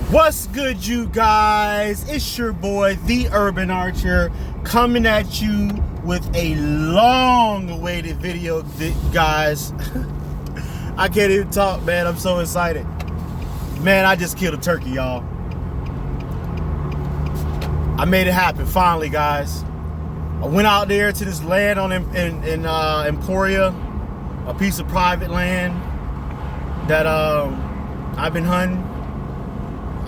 What's good, you guys? It's your boy, the Urban Archer, coming at you with a long-awaited video, guys. I can't even talk, man. I'm so excited. Man, I just killed a turkey, y'all. I made it happen, finally, guys. I went out there to this land on in Emporia, a piece of private land that I've been hunting.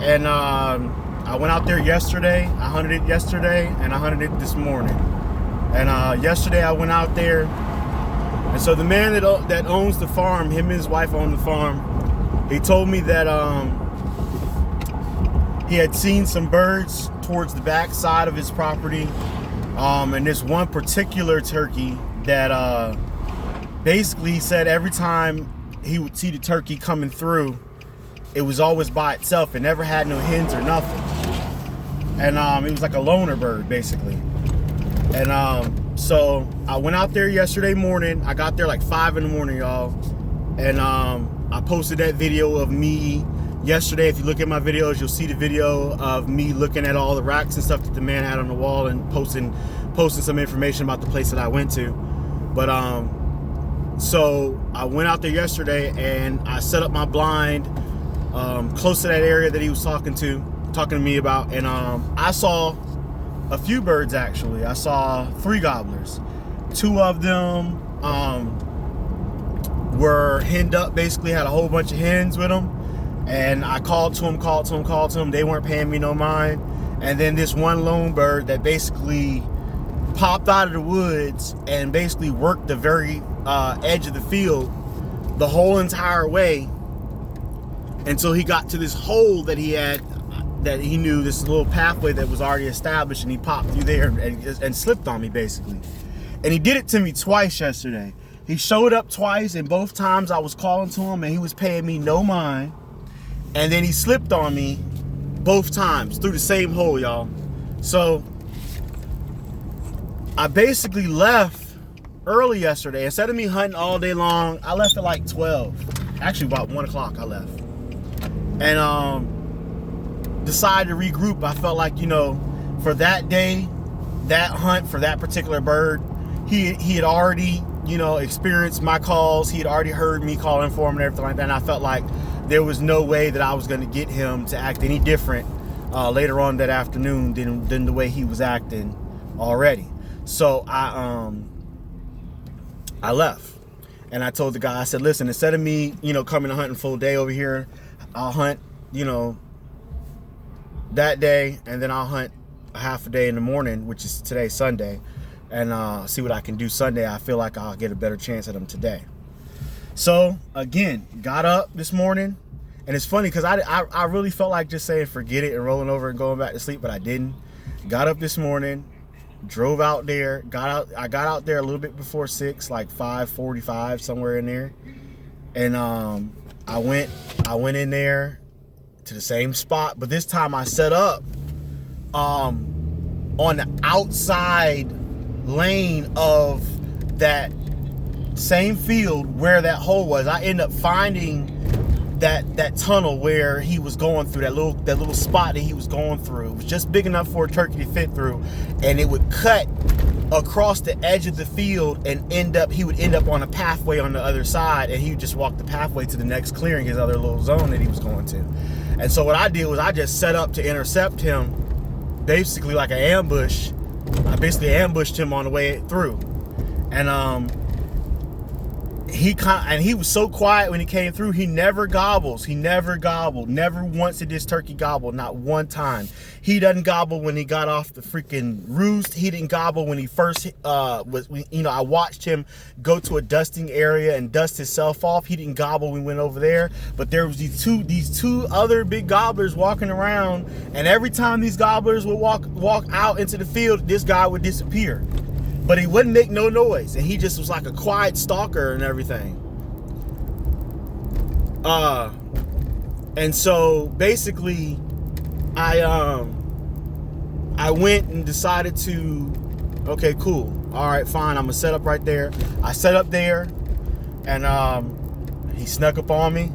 And I went out there yesterday. I hunted it yesterday, and I hunted it this morning. And yesterday I went out there, and so the man that owns the farm, him and his wife own the farm. He told me that he had seen some birds towards the back side of his property, and this one particular turkey that basically he said every time he would see the turkey coming through, it was always by itself. It never had no hens or nothing. And it was like a loner bird, basically. And so I went out there yesterday morning. I got there like 5 in the morning, y'all. And I posted that video of me yesterday. If you look at my videos, you'll see the video of me looking at all the racks and stuff that the man had on the wall and posting some information about the place that I went to. But so I went out there yesterday and I set up my blind close to that area that he was talking to me about, and I saw a few birds. Actually, I saw 3 gobblers. 2 of them were henned up, basically had a whole bunch of hens with them, and I called to them. They weren't paying me no mind. And then this one lone bird that basically popped out of the woods and basically worked the very edge of the field the whole entire way until he got to this hole that he had, that he knew, this little pathway that was already established, and he popped through there and slipped on me, basically. And he did it to me twice yesterday. He showed up twice, and both times I was calling to him and he was paying me no mind. And then he slipped on me both times through the same hole, y'all. So I basically left early yesterday. Instead of me hunting all day long, I left at like 12. Actually, about 1 o'clock I left. And decided to regroup. I felt like, for that day, that hunt for that particular bird, he had already, experienced my calls. He had already heard me calling for him and everything like that. And I felt like there was no way that I was going to get him to act any different later on that afternoon than the way he was acting already. So I left, and I told the guy, I said, listen, instead of me, coming to hunting full day over here, I'll hunt, that day, and then I'll hunt a half a day in the morning, which is today, Sunday, and see what I can do Sunday. I feel like I'll get a better chance at them today. So again, got up this morning, and it's funny because I really felt like just saying forget it and rolling over and going back to sleep, but I didn't. Got up this morning, drove out there, I got out there a little bit before 6, like 5:45, somewhere in there, and I went in there to the same spot, but this time I set up on the outside lane of that same field where that hole was. I ended up finding that tunnel where he was going through, that little spot that he was going through. It was just big enough for a turkey to fit through, and it would cut across the edge of the field and he would end up on a pathway on the other side, and he would just walk the pathway to the next clearing, his other little zone that he was going to. And so what I did was I just set up to intercept him, basically like an ambush. I basically ambushed him on the way through, and he was so quiet when he came through. He never gobbles. He never gobbled. Never once did this turkey gobble. Not one time. He doesn't gobble when he got off the freaking roost. He didn't gobble when he first I watched him go to a dusting area and dust himself off. He didn't gobble when we went over there. But there was these two other big gobblers walking around, and every time these gobblers would walk out into the field, this guy would disappear. But he wouldn't make no noise, and he just was like a quiet stalker and everything. And so basically, I went and decided to, okay, cool, all right, fine, I'm gonna set up right there. I set up there, and he snuck up on me,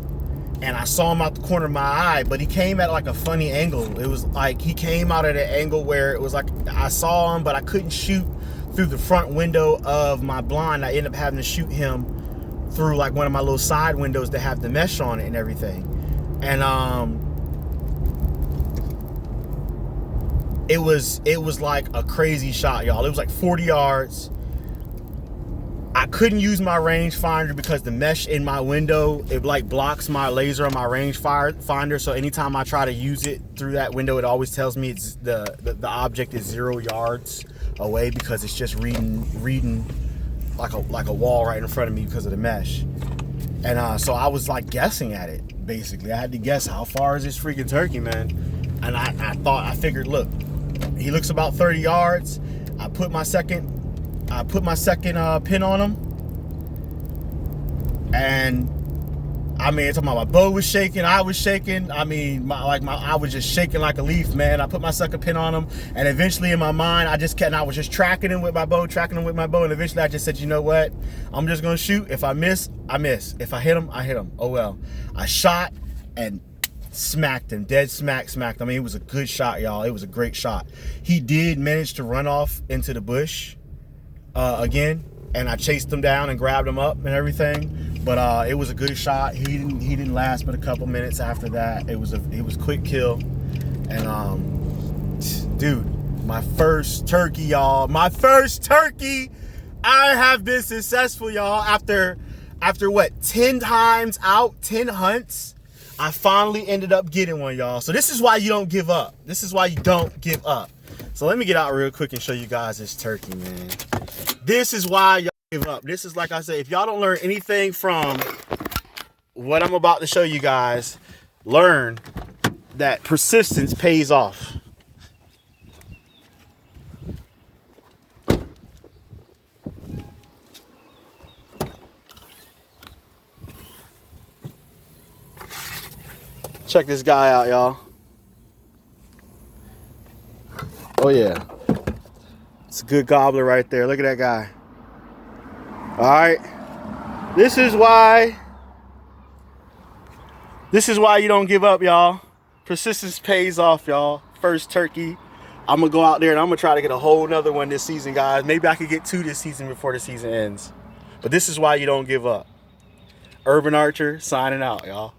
and I saw him out the corner of my eye, but he came at like a funny angle. It was like he came out at an angle where it was like I saw him, but I couldn't shoot through the front window of my blind. I ended up having to shoot him through like one of my little side windows that have the mesh on it and everything. And it was like a crazy shot, y'all. It was like 40 yards. I couldn't use my rangefinder because the mesh in my window, it like blocks my laser on my rangefinder. So anytime I try to use it through that window, it always tells me it's the object is 0 yards away because it's just reading like a wall right in front of me because of the mesh. And so I was like guessing at it, basically. I had to guess how far is this freaking turkey, man. And I figured, look, he looks about 30 yards. I put my second pin on him, and I mean, talking about my bow was shaking, I was shaking. I mean, I was just shaking like a leaf, man. I put my second pin on him, and eventually in my mind, I was just tracking him with my bow, and eventually I just said, you know what? I'm just gonna shoot. If I miss, I miss. If I hit him, I hit him. Oh well. I shot and smacked him, dead smacked. I mean, it was a good shot, y'all. It was a great shot. He did manage to run off into the bush again, and I chased him down and grabbed him up and everything. But it was a good shot. He didn't last but a couple minutes after that. It was quick kill. And dude, my first turkey, y'all. My first turkey. I have been successful, y'all. After what, 10 times out, 10 hunts, I finally ended up getting one, y'all. So this is why you don't give up. This is why you don't give up. So let me get out real quick and show you guys this turkey, man. This is why y'all give up. This is, like I said, if y'all don't learn anything from what I'm about to show you guys, learn that persistence pays off. Check this guy out, y'all. Oh yeah, it's a good gobbler right there. Look at that guy. All right, this is why you don't give up, y'all. Persistence pays off, y'all. First turkey. I'm gonna go out there and I'm gonna try to get a whole nother one this season, guys. Maybe I could get 2 this season before the season ends. But this is why you don't give up. Urban Archer signing out, y'all.